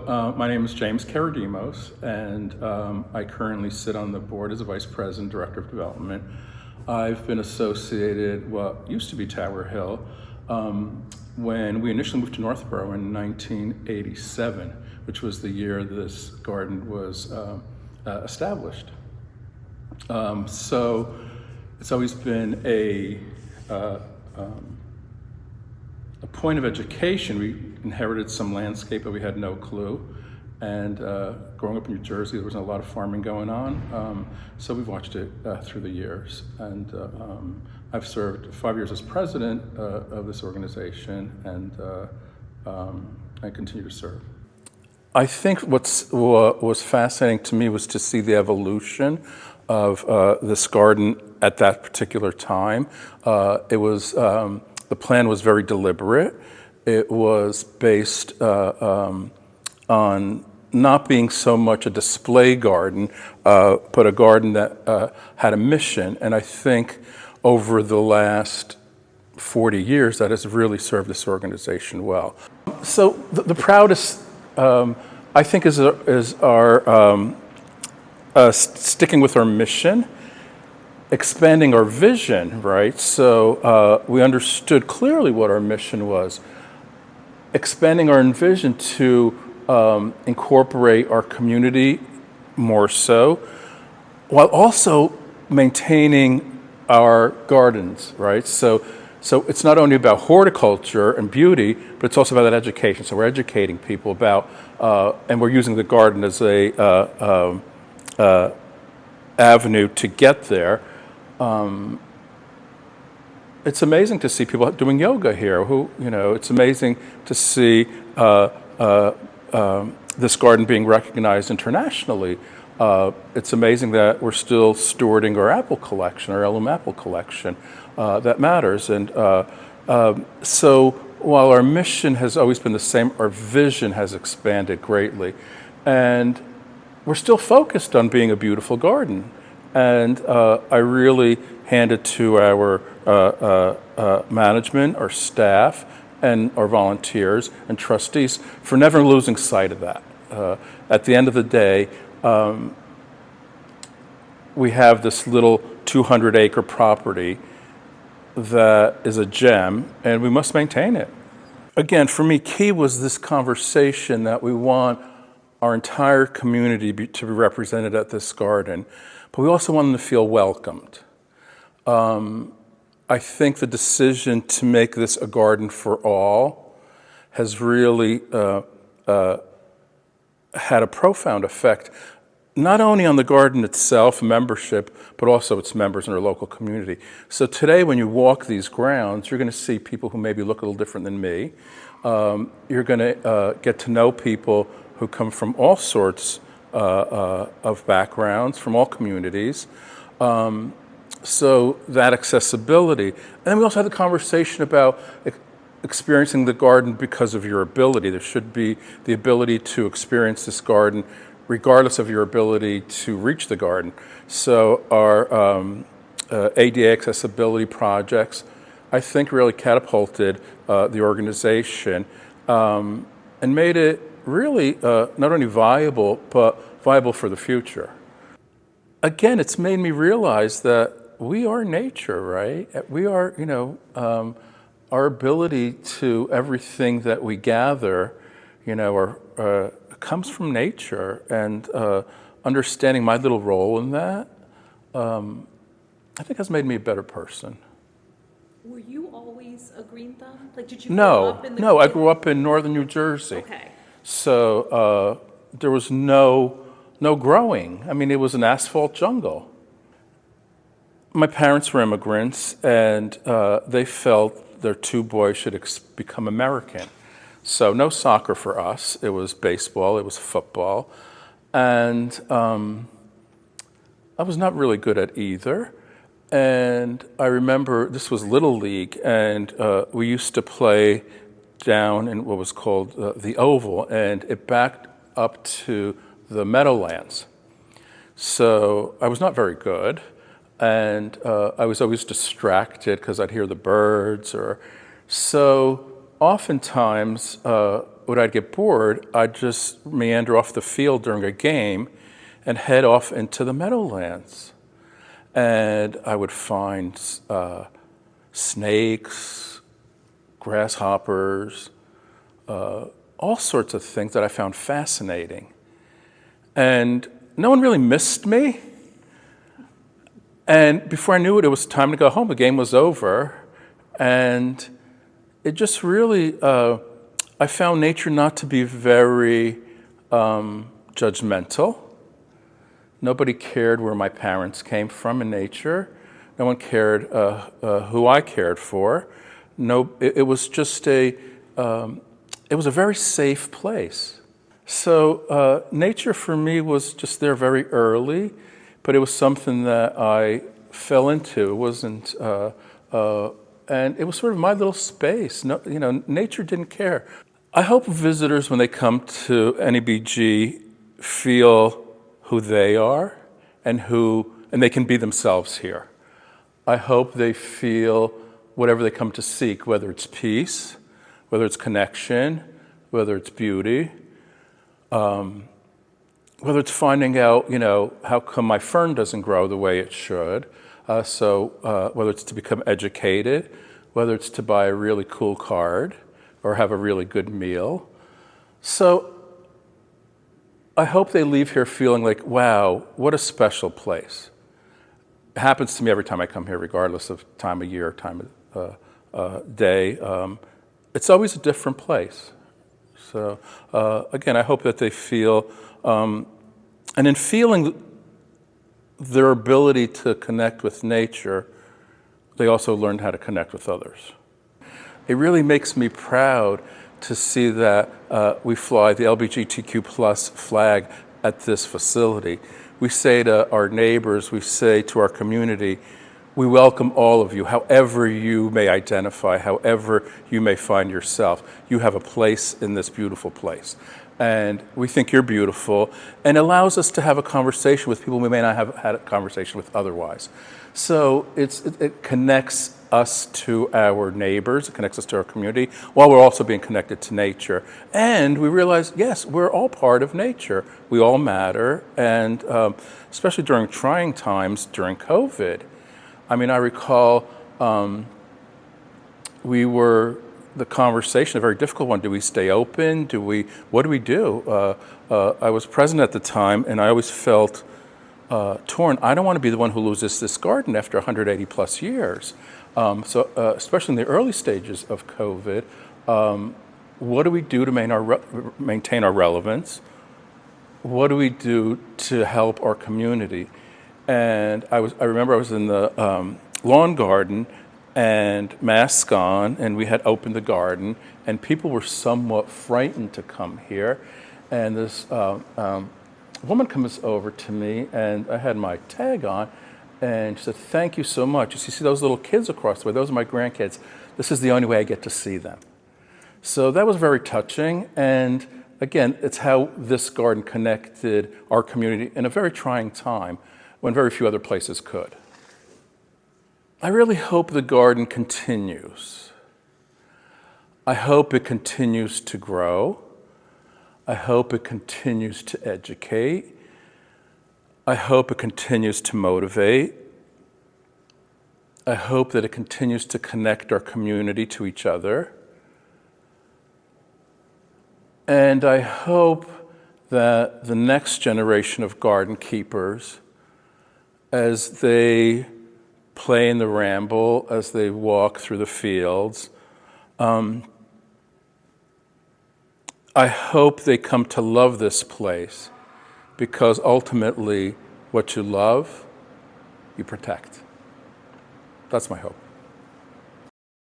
My name is James Karadimos, and I currently sit on the board as a Vice President, Director of Development. I've been associated what used to be Tower Hill when we initially moved to Northborough in 1987, which was the year this garden was established. So it's always been a point of education. We inherited some landscape, but we had no clue. And growing up in New Jersey, there wasn't a lot of farming going on. So we've watched it through the years. And I've served 5 years as president of this organization, and I continue to serve. I think what was fascinating to me was to see the evolution of this garden at that particular time. The plan was very deliberate. It was based on not being so much a display garden, but a garden that had a mission. And I think over the last 40 years, that has really served this organization well. So the proudest, I think, is our sticking with our mission, expanding our vision, right? So we understood clearly what our mission was, expanding our vision to incorporate our community more so, while also maintaining our gardens, right? So it's not only about horticulture and beauty, but it's also about that education. So we're educating people about, and we're using the garden as a avenue to get there. It's amazing to see people doing yoga here. It's amazing to see this garden being recognized internationally. It's amazing that we're still stewarding our apple collection, our heirloom apple collection. That matters. And so while our mission has always been the same, our vision has expanded greatly. And we're still focused on being a beautiful garden. And I really hand it to our management, our staff, and our volunteers and trustees for never losing sight of that. At the end of the day, we have this little 200-acre property that is a gem, and we must maintain it. Again, for me, key was this conversation that we want our entire community to be represented at this garden, but we also want them to feel welcomed. I think the decision to make this a garden for all has really had a profound effect, not only on the garden itself, membership, but also its members in our local community. So today, when you walk these grounds, you're going to see people who maybe look a little different than me. You're going to get to know people who come from all sorts of backgrounds, from all communities. So that accessibility. And then we also had the conversation about experiencing the garden because of your ability. There should be the ability to experience this garden regardless of your ability to reach the garden. So our ADA accessibility projects, I think, really catapulted the organization and made it really not only viable, but viable for the future. Again, it's made me realize that we are nature, right? We are, our ability to everything that we gather, comes from nature, and understanding my little role in that, I think has made me a better person. Were you always a green thumb? Like, did you grow up in the... No, I grew up in northern New Jersey. Okay. So there was no growing. I mean, it was an asphalt jungle. My parents were immigrants, and they felt their two boys should become American. So no soccer for us. It was baseball, it was football. And I was not really good at either. And I remember this was Little League, and we used to play down in what was called the Oval, and it backed up to the Meadowlands. So I was not very good. And I was always distracted because I'd hear the birds. So oftentimes when I'd get bored, I'd just meander off the field during a game and head off into the meadowlands. And I would find snakes, grasshoppers, all sorts of things that I found fascinating. And no one really missed me. And before I knew it, it was time to go home. The game was over. And it just really, I found nature not to be very judgmental. Nobody cared where my parents came from in nature. No one cared who I cared for. No, it was just it was a very safe place. So nature for me was just there very early, but it was something that I fell into. It wasn't, and it was sort of my little space. No, nature didn't care. I hope visitors, when they come to NEBG, feel who they are and they can be themselves here. I hope they feel whatever they come to seek, whether it's peace, whether it's connection, whether it's beauty, whether it's finding out, how come my fern doesn't grow the way it should. So whether it's to become educated, whether it's to buy a really cool card or have a really good meal. So I hope they leave here feeling like, wow, what a special place. It happens to me every time I come here, regardless of time of year, time of day. It's always a different place. So again, I hope that they feel, and in feeling their ability to connect with nature, they also learned how to connect with others. It really makes me proud to see that we fly the LGBTQ plus flag at this facility. We say to our neighbors, we say to our community, we welcome all of you, however you may identify, however you may find yourself. You have a place in this beautiful place. And we think you're beautiful, and it allows us to have a conversation with people we may not have had a conversation with otherwise. So it connects us to our neighbors, it connects us to our community, while we're also being connected to nature. And we realize, yes, we're all part of nature. We all matter, and especially during trying times, during COVID. I mean, I recall the conversation, a very difficult one. Do we stay open? What do we do? I was president at the time, and I always felt torn. I don't want to be the one who loses this garden after 180 plus years. So especially in the early stages of COVID, what do we do to maintain our relevance? What do we do to help our community? And I remember I was in the lawn garden and masks on, and we had opened the garden, and people were somewhat frightened to come here. And this woman comes over to me, and I had my tag on, and she said, "Thank you so much. You see those little kids across the way? Those are my grandkids. This is the only way I get to see them." So that was very touching, and again, it's how this garden connected our community in a very trying time when very few other places could. I really hope the garden continues. I hope it continues to grow. I hope it continues to educate. I hope it continues to motivate. I hope that it continues to connect our community to each other. And I hope that the next generation of garden keepers, as they play in the ramble, as they walk through the fields, I hope they come to love this place, because ultimately what you love, you protect. That's my hope.